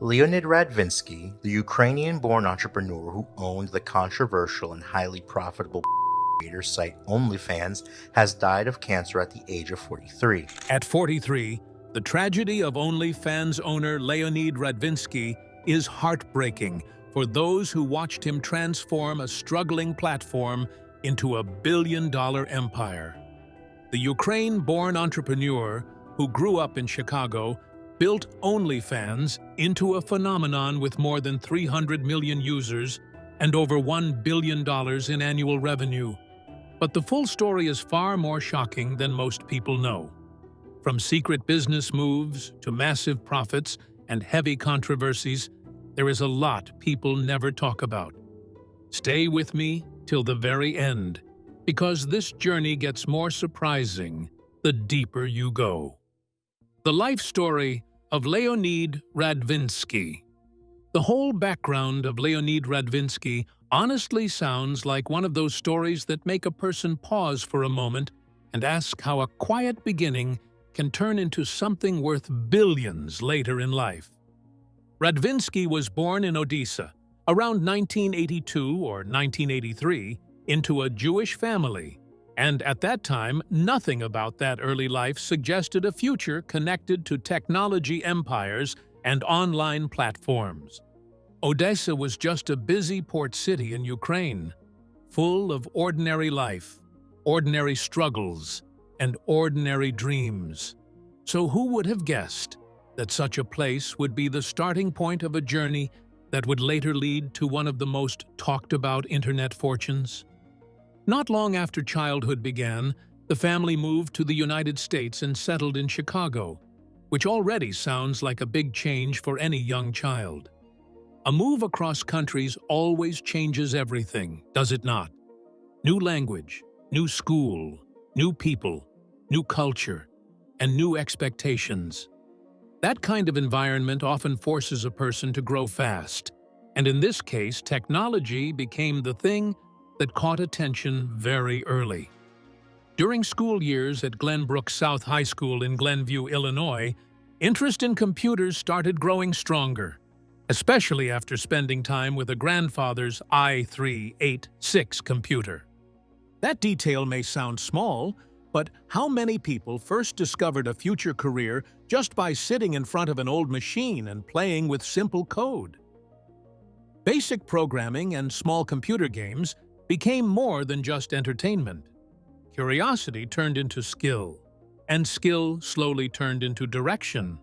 Leonid Radvinsky, the Ukrainian-born entrepreneur who owned the controversial and highly profitable creator site OnlyFans, has died of cancer at the age of 43. At 43, the tragedy of OnlyFans owner Leonid Radvinsky is heartbreaking for those who watched him transform a struggling platform into a billion-dollar empire. The Ukraine-born entrepreneur who grew up in Chicago built OnlyFans into a phenomenon with more than 300 million users and over $1 billion in annual revenue. But the full story is far more shocking than most people know. From secret business moves to massive profits and heavy controversies, there is a lot people never talk about. Stay with me till the very end, because this journey gets more surprising the deeper you go. The life story of Leonid Radvinsky. The whole background of Leonid Radvinsky honestly sounds like one of those stories that make a person pause for a moment and ask how a quiet beginning can turn into something worth billions later in life. Radvinsky was born in Odessa around 1982 or 1983 into a Jewish family, and at that time, nothing about that early life suggested a future connected to technology empires and online platforms. Odessa was just a busy port city in Ukraine, full of ordinary life, ordinary struggles, and ordinary dreams. So who would have guessed that such a place would be the starting point of a journey that would later lead to one of the most talked about internet fortunes? Not long after childhood began, the family moved to the United States and settled in Chicago, which already sounds like a big change for any young child. A move across countries always changes everything, does it not? New language, new school, new people, new culture, and new expectations. That kind of environment often forces a person to grow fast, and in this case, technology became the thing that caught attention very early. During school years at Glenbrook South High School in Glenview, Illinois, interest in computers started growing stronger, especially after spending time with a grandfather's i386 computer. That detail may sound small, but how many people first discovered a future career just by sitting in front of an old machine and playing with simple code? Basic programming and small computer games became more than just entertainment. Curiosity turned into skill, and skill slowly turned into direction.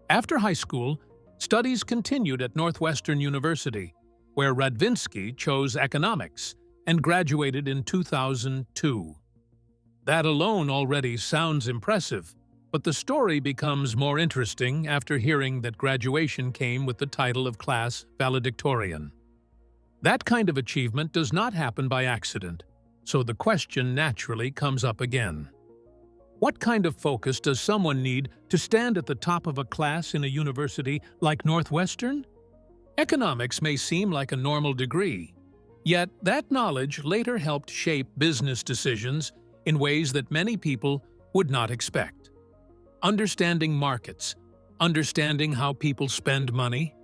After high school, studies continued at Northwestern University, where Radvinsky chose economics and graduated in 2002. That alone already sounds impressive, but the story becomes more interesting after hearing that graduation came with the title of class valedictorian. That kind of achievement does not happen by accident, so the question naturally comes up again. What kind of focus does someone need to stand at the top of a class in a university like Northwestern? Economics may seem like a normal degree, yet that knowledge later helped shape business decisions in ways that many people would not expect. Understanding markets, understanding how people spend money,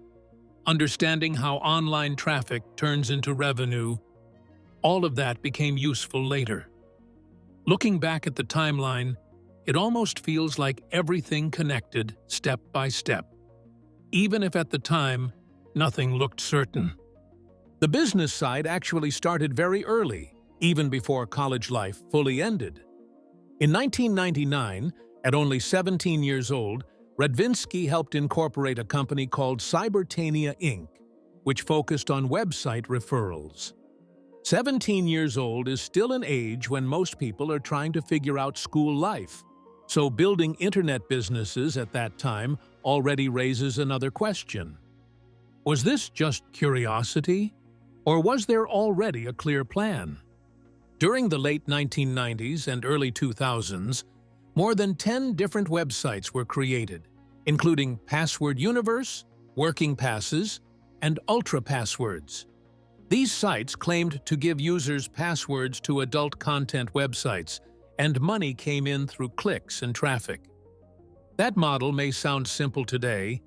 understanding how online traffic turns into revenue, all of that became useful later. Looking back at the timeline, it almost feels like everything connected step by step, even if at the time, nothing looked certain. The business side actually started very early, even before college life fully ended. In 1999, at only 17 years old, Radvinsky helped incorporate a company called Cybertania Inc., which focused on website referrals. 17 years old is still an age when most people are trying to figure out school life, so building internet businesses at that time already raises another question. Was this just curiosity, or was there already a clear plan? During the late 1990s and early 2000s, more than 10 different websites were created, including Password Universe, Working Passes, and Ultra Passwords. These sites claimed to give users passwords to adult content websites, and money came in through clicks and traffic. That model may sound simple today,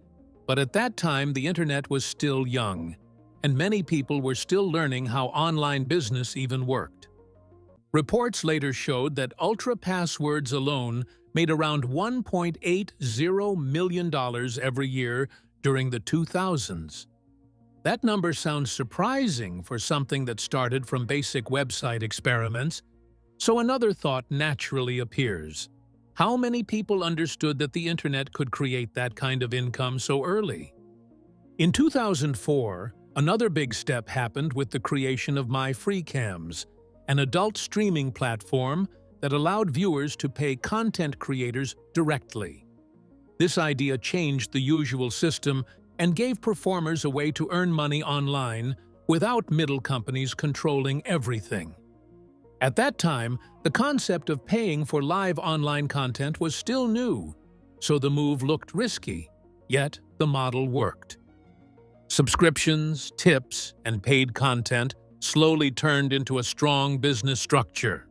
But at that time, the internet was still young, and many people were still learning how online business even worked. Reports later showed that Ultra passwords alone made around $1.80 million every year during the 2000s. That number sounds surprising for something that started from basic website experiments, so another thought naturally appears. How many people understood that the internet could create that kind of income so early? In 2004, another big step happened with the creation of MyFreeCams, an adult streaming platform that allowed viewers to pay content creators directly. This idea changed the usual system and gave performers a way to earn money online without middle companies controlling everything. At that time, the concept of paying for live online content was still new, so the move looked risky, yet the model worked. Subscriptions, tips, and paid content slowly turned into a strong business structure.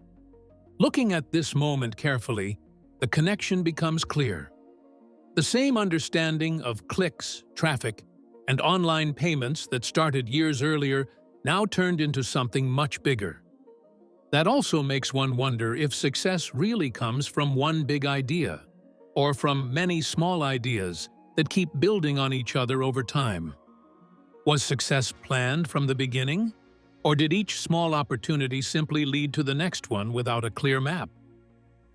Looking at this moment carefully, the connection becomes clear. The same understanding of clicks, traffic, and online payments that started years earlier now turned into something much bigger. That also makes one wonder if success really comes from one big idea, or from many small ideas that keep building on each other over time. Was success planned from the beginning? Or did each small opportunity simply lead to the next one without a clear map?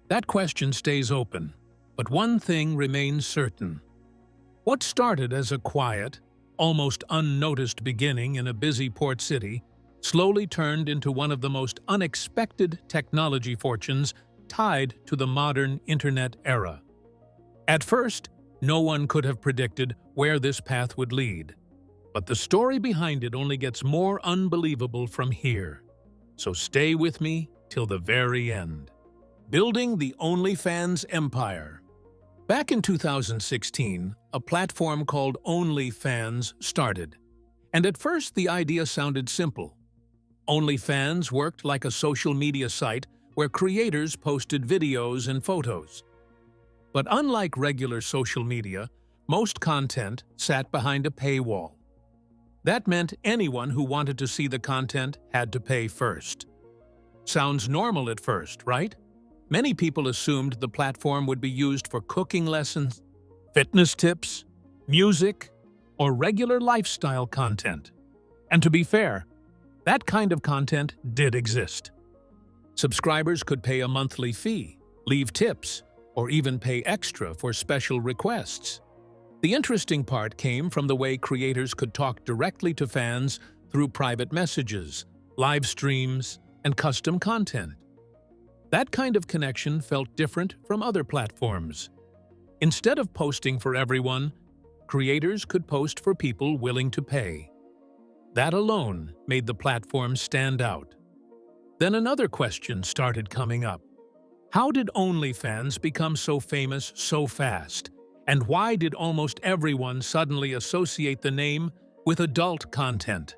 That question stays open, but one thing remains certain. What started as a quiet, almost unnoticed beginning in a busy port city slowly turned into one of the most unexpected technology fortunes tied to the modern internet era. At first, no one could have predicted where this path would lead. But the story behind it only gets more unbelievable from here. So stay with me till the very end. Building the OnlyFans empire. Back in 2016, a platform called OnlyFans started. And at first, the idea sounded simple. OnlyFans worked like a social media site where creators posted videos and photos. But unlike regular social media, most content sat behind a paywall. That meant anyone who wanted to see the content had to pay first. Sounds normal at first, right? Many people assumed the platform would be used for cooking lessons, fitness tips, music, or regular lifestyle content. And to be fair, that kind of content did exist. Subscribers could pay a monthly fee, leave tips, or even pay extra for special requests. The interesting part came from the way creators could talk directly to fans through private messages, live streams, and custom content. That kind of connection felt different from other platforms. Instead of posting for everyone, creators could post for people willing to pay. That alone made the platform stand out. Then another question started coming up. How did OnlyFans become so famous so fast? And why did almost everyone suddenly associate the name with adult content?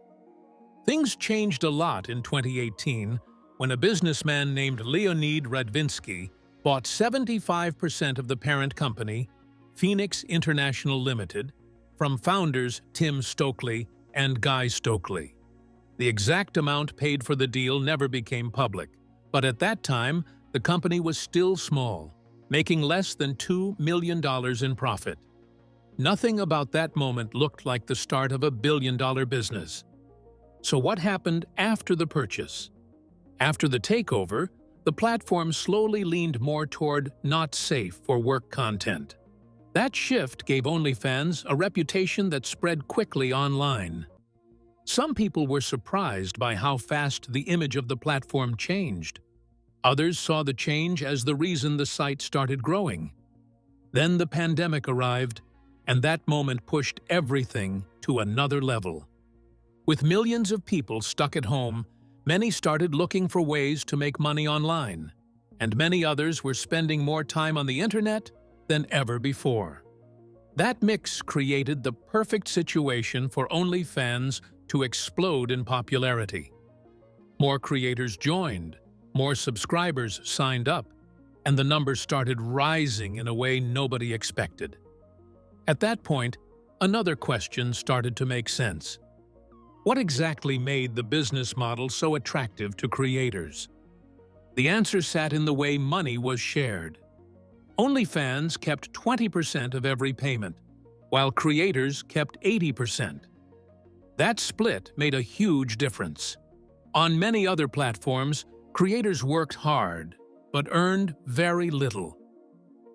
Things changed a lot in 2018 when a businessman named Leonid Radvinsky bought 75% of the parent company, Phoenix International Limited, from founders Tim Stokely and Guy Stokely. The exact amount paid for the deal never became public, but at that time, the company was still small, making less than $2 million in profit. Nothing about that moment looked like the start of a billion-dollar business. So what happened after the purchase? After the takeover, the platform slowly leaned more toward not safe for work content. That shift gave OnlyFans a reputation that spread quickly online. Some people were surprised by how fast the image of the platform changed. Others saw the change as the reason the site started growing. Then the pandemic arrived, and that moment pushed everything to another level. With millions of people stuck at home, many started looking for ways to make money online, and many others were spending more time on the internet than ever before. That mix created the perfect situation for OnlyFans to explode in popularity. More creators joined, more subscribers signed up, and the numbers started rising in a way nobody expected. At that point, another question started to make sense. What exactly made the business model so attractive to creators? The answer sat in the way money was shared. OnlyFans kept 20% of every payment, while creators kept 80%. That split made a huge difference. On many other platforms, creators worked hard, but earned very little.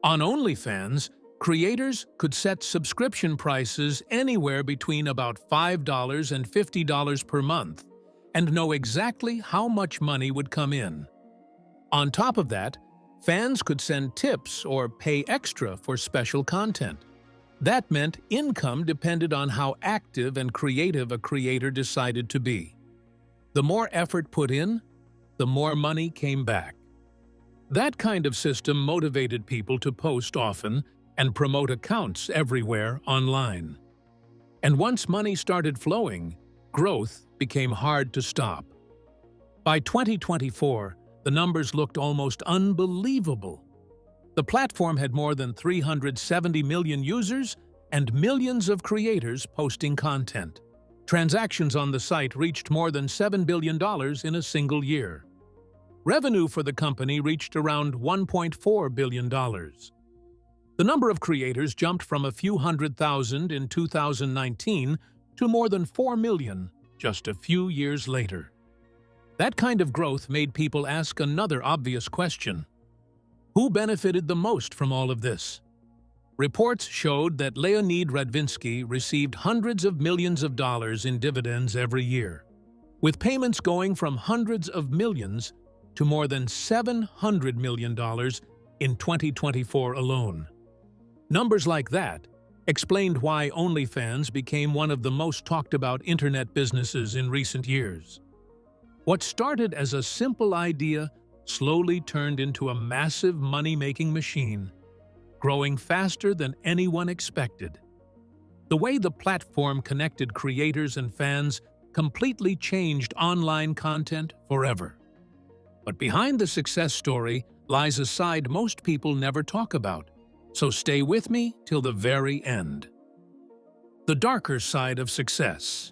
On OnlyFans, creators could set subscription prices anywhere between about $5 and $50 per month and know exactly how much money would come in. On top of that, fans could send tips or pay extra for special content. That meant income depended on how active and creative a creator decided to be. The more effort put in, the more money came back. That kind of system motivated people to post often and promote accounts everywhere online. And once money started flowing, growth became hard to stop. By 2024, the numbers looked almost unbelievable. The platform had more than 370 million users and millions of creators posting content. Transactions on the site reached more than $7 billion in a single year. Revenue for the company reached around $1.4 billion. The number of creators jumped from a few hundred thousand in 2019 to more than 4 million just a few years later. That kind of growth made people ask another obvious question. Who benefited the most from all of this? Reports showed that Leonid Radvinsky received hundreds of millions of dollars in dividends every year, with payments going from hundreds of millions to more than $700 million in 2024 alone. Numbers like that explained why OnlyFans became one of the most talked about internet businesses in recent years. What started as a simple idea slowly turned into a massive money-making machine, growing faster than anyone expected. The way the platform connected creators and fans completely changed online content forever. But behind the success story lies a side most people never talk about, so stay with me till the very end. The darker side of success.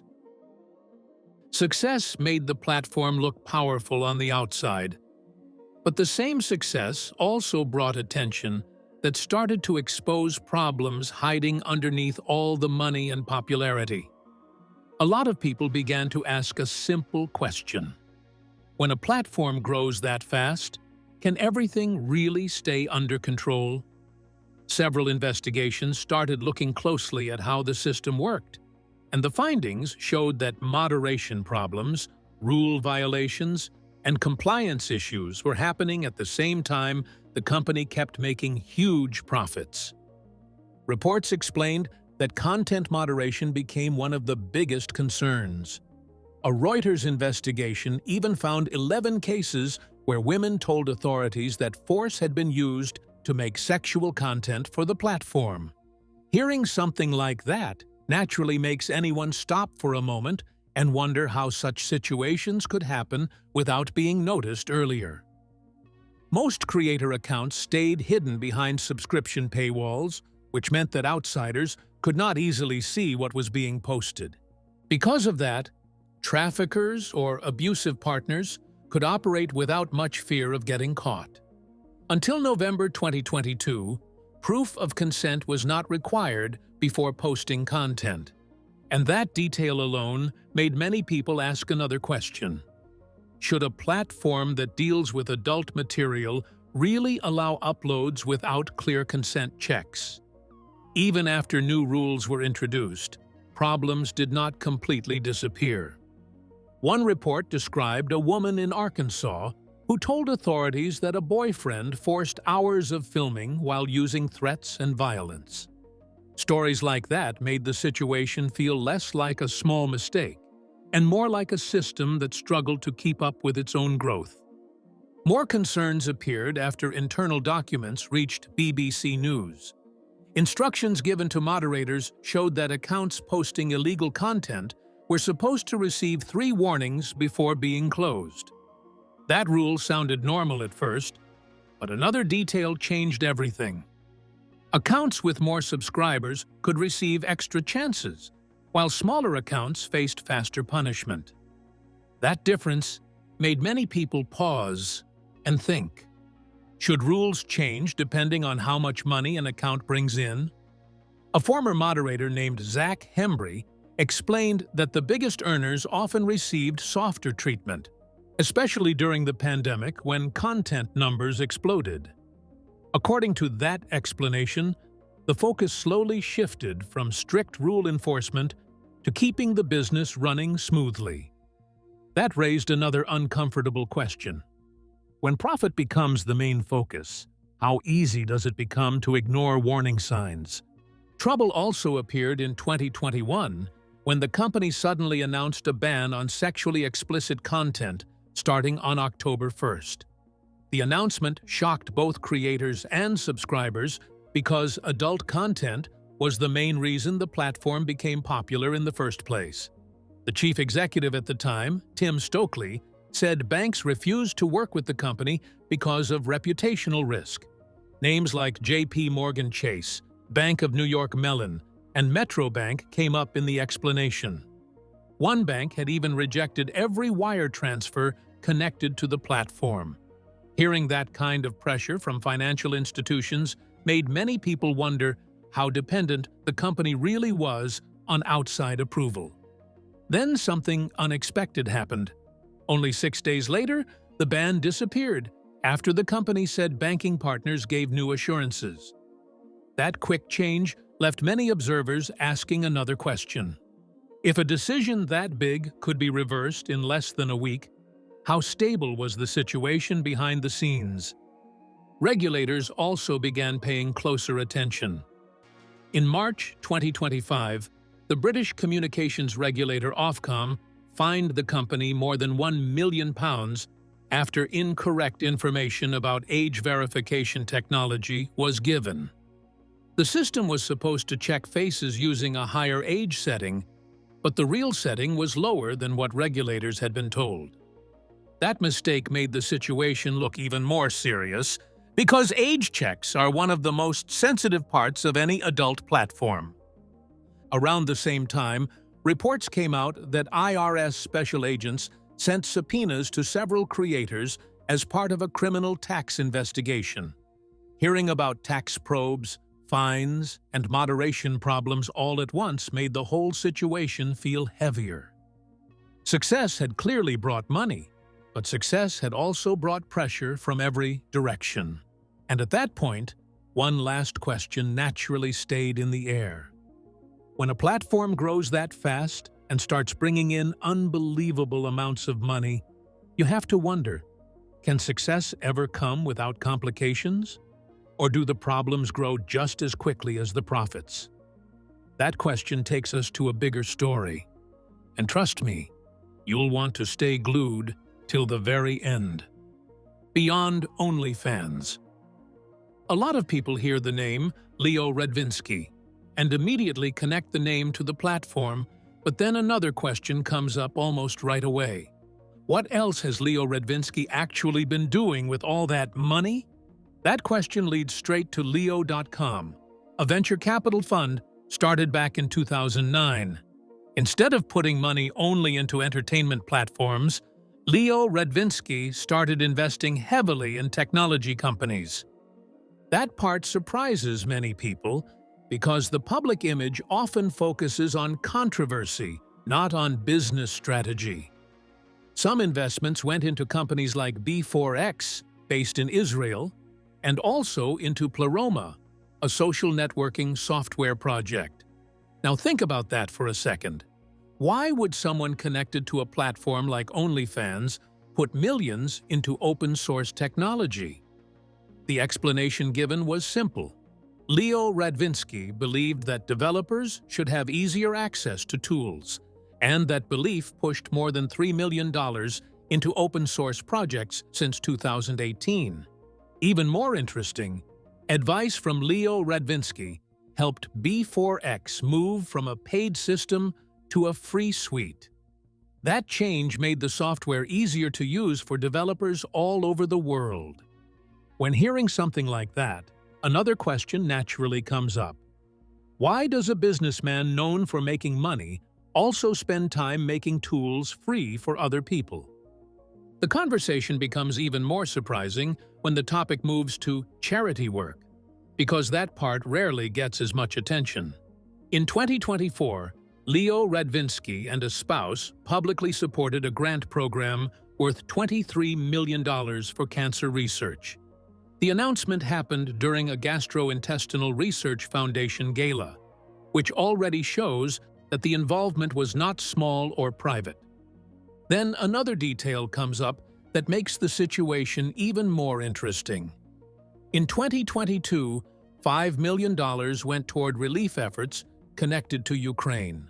Success made the platform look powerful on the outside, but the same success also brought attention that started to expose problems hiding underneath all the money and popularity. A lot of people began to ask a simple question. When a platform grows that fast, can everything really stay under control? Several investigations started looking closely at how the system worked, and the findings showed that moderation problems, rule violations, and compliance issues were happening at the same time the company kept making huge profits. Reports explained that content moderation became one of the biggest concerns. A Reuters investigation even found 11 cases where women told authorities that force had been used to make sexual content for the platform. Hearing something like that naturally makes anyone stop for a moment and wonder how such situations could happen without being noticed earlier. Most creator accounts stayed hidden behind subscription paywalls, which meant that outsiders could not easily see what was being posted. Because of that, traffickers or abusive partners could operate without much fear of getting caught. Until November 2022, proof of consent was not required before posting content. And that detail alone made many people ask another question. Should a platform that deals with adult material really allow uploads without clear consent checks? Even after new rules were introduced, problems did not completely disappear. One report described a woman in Arkansas who told authorities that a boyfriend forced hours of filming while using threats and violence. Stories like that made the situation feel less like a small mistake and more like a system that struggled to keep up with its own growth. More concerns appeared after internal documents reached BBC News. Instructions given to moderators showed that accounts posting illegal content were supposed to receive 3 warnings before being closed. That rule sounded normal at first, but another detail changed everything. Accounts with more subscribers could receive extra chances, while smaller accounts faced faster punishment. That difference made many people pause and think. Should rules change depending on how much money an account brings in? A former moderator named Zach Hembry explained that the biggest earners often received softer treatment, especially during the pandemic when content numbers exploded. According to that explanation, the focus slowly shifted from strict rule enforcement to keeping the business running smoothly. That raised another uncomfortable question. When profit becomes the main focus, how easy does it become to ignore warning signs? Trouble also appeared in 2021 when the company suddenly announced a ban on sexually explicit content starting on October 1st. The announcement shocked both creators and subscribers because adult content was the main reason the platform became popular in the first place. The chief executive at the time, Tim Stokely, said banks refused to work with the company because of reputational risk. Names like J.P. Morgan Chase, Bank of New York Mellon, and Metro Bank came up in the explanation. One bank had even rejected every wire transfer connected to the platform. Hearing that kind of pressure from financial institutions made many people wonder how dependent the company really was on outside approval. Then something unexpected happened. Only 6 days later, the ban disappeared after the company said banking partners gave new assurances. That quick change left many observers asking another question. If a decision that big could be reversed in less than a week, how stable was the situation behind the scenes? Regulators also began paying closer attention. In March 2025, the British communications regulator Ofcom fined the company more than £1 million after incorrect information about age verification technology was given. The system was supposed to check faces using a higher age setting, but the real setting was lower than what regulators had been told. That mistake made the situation look even more serious because age checks are one of the most sensitive parts of any adult platform. Around the same time, reports came out that IRS special agents sent subpoenas to several creators as part of a criminal tax investigation. Hearing about tax probes, fines, and moderation problems all at once made the whole situation feel heavier. Success had clearly brought money, but success had also brought pressure from every direction. And at that point, one last question naturally stayed in the air. When a platform grows that fast and starts bringing in unbelievable amounts of money, you have to wonder, can success ever come without complications? Or do the problems grow just as quickly as the profits? That question takes us to a bigger story. And trust me, you'll want to stay glued till the very end. Beyond OnlyFans. A lot of people hear the name Leo Radvinsky and immediately connect the name to the platform, but then another question comes up almost right away. What else has Leo Radvinsky actually been doing with all that money? That question leads straight to Leo.com, a venture capital fund started back in 2009. Instead of putting money only into entertainment platforms, Leo Radvinsky started investing heavily in technology companies. That part surprises many people because the public image often focuses on controversy, not on business strategy. Some investments went into companies like B4X, based in Israel, and also into Pleroma, a social networking software project. Now think about that for a second. Why would someone connected to a platform like OnlyFans put millions into open-source technology? The explanation given was simple. Leo Radvinsky believed that developers should have easier access to tools, and that belief pushed more than $3 million into open-source projects since 2018. Even more interesting, advice from Leo Radvinsky helped B4X move from a paid system to a free suite. That change made the software easier to use for developers all over the world. When hearing something like that, another question naturally comes up. Why does a businessman known for making money also spend time making tools free for other people? The conversation becomes even more surprising when the topic moves to charity work, because that part rarely gets as much attention. In 2024, Leo Radvinsky and a spouse publicly supported a grant program worth $23 million for cancer research. The announcement happened during a Gastrointestinal Research Foundation gala, which already shows that the involvement was not small or private. Then another detail comes up that makes the situation even more interesting. In 2022, $5 million went toward relief efforts connected to Ukraine.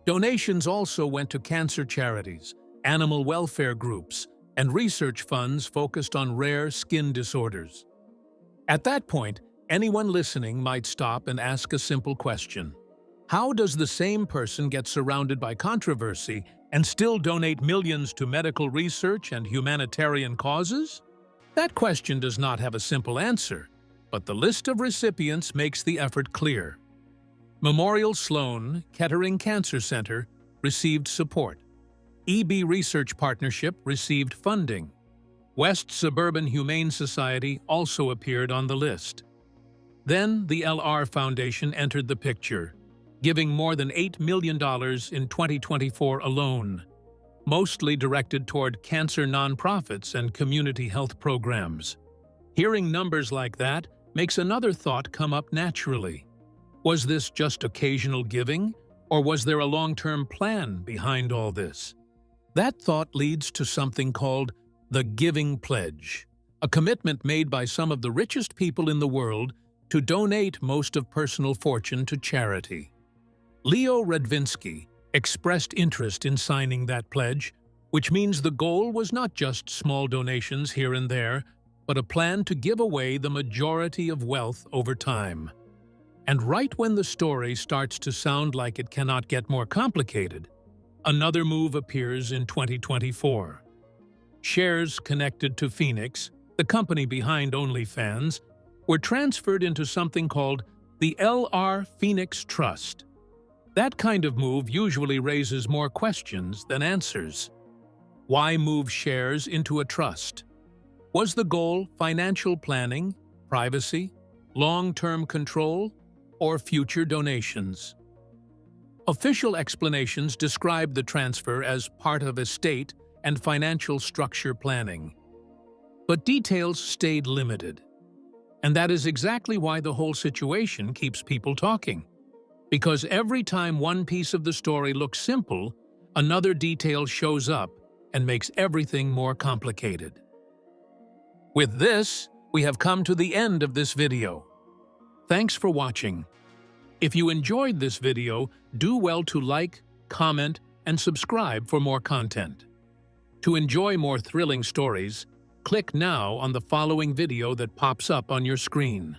Donations also went to cancer charities, animal welfare groups, and research funds focused on rare skin disorders. At that point, anyone listening might stop and ask a simple question. How does the same person get surrounded by controversy and still donate millions to medical research and humanitarian causes? That question does not have a simple answer, but the list of recipients makes the effort clear. Memorial Sloan Kettering Cancer Center received support. EB Research Partnership received funding. West Suburban Humane Society also appeared on the list. Then the LR Foundation entered the picture, giving more than $8 million in 2024 alone, mostly directed toward cancer nonprofits and community health programs. Hearing numbers like that makes another thought come up naturally. Was this just occasional giving, or was there a long-term plan behind all this? That thought leads to something called the Giving Pledge, a commitment made by some of the richest people in the world to donate most of personal fortune to charity. Leo Radvinsky expressed interest in signing that pledge, which means the goal was not just small donations here and there, but a plan to give away the majority of wealth over time. And right when the story starts to sound like it cannot get more complicated, another move appears in 2024. Shares connected to Phoenix, the company behind OnlyFans, were transferred into something called the LR Phoenix Trust. That kind of move usually raises more questions than answers. Why move shares into a trust? Was the goal financial planning, privacy, long-term control, or future donations? Official explanations describe the transfer as part of estate and financial structure planning. But details stayed limited. And that is exactly why the whole situation keeps people talking. Because every time one piece of the story looks simple, another detail shows up and makes everything more complicated. With this, we have come to the end of this video. Thanks for watching. If you enjoyed this video, do well to like, comment, and subscribe for more content. To enjoy more thrilling stories, click now on the following video that pops up on your screen.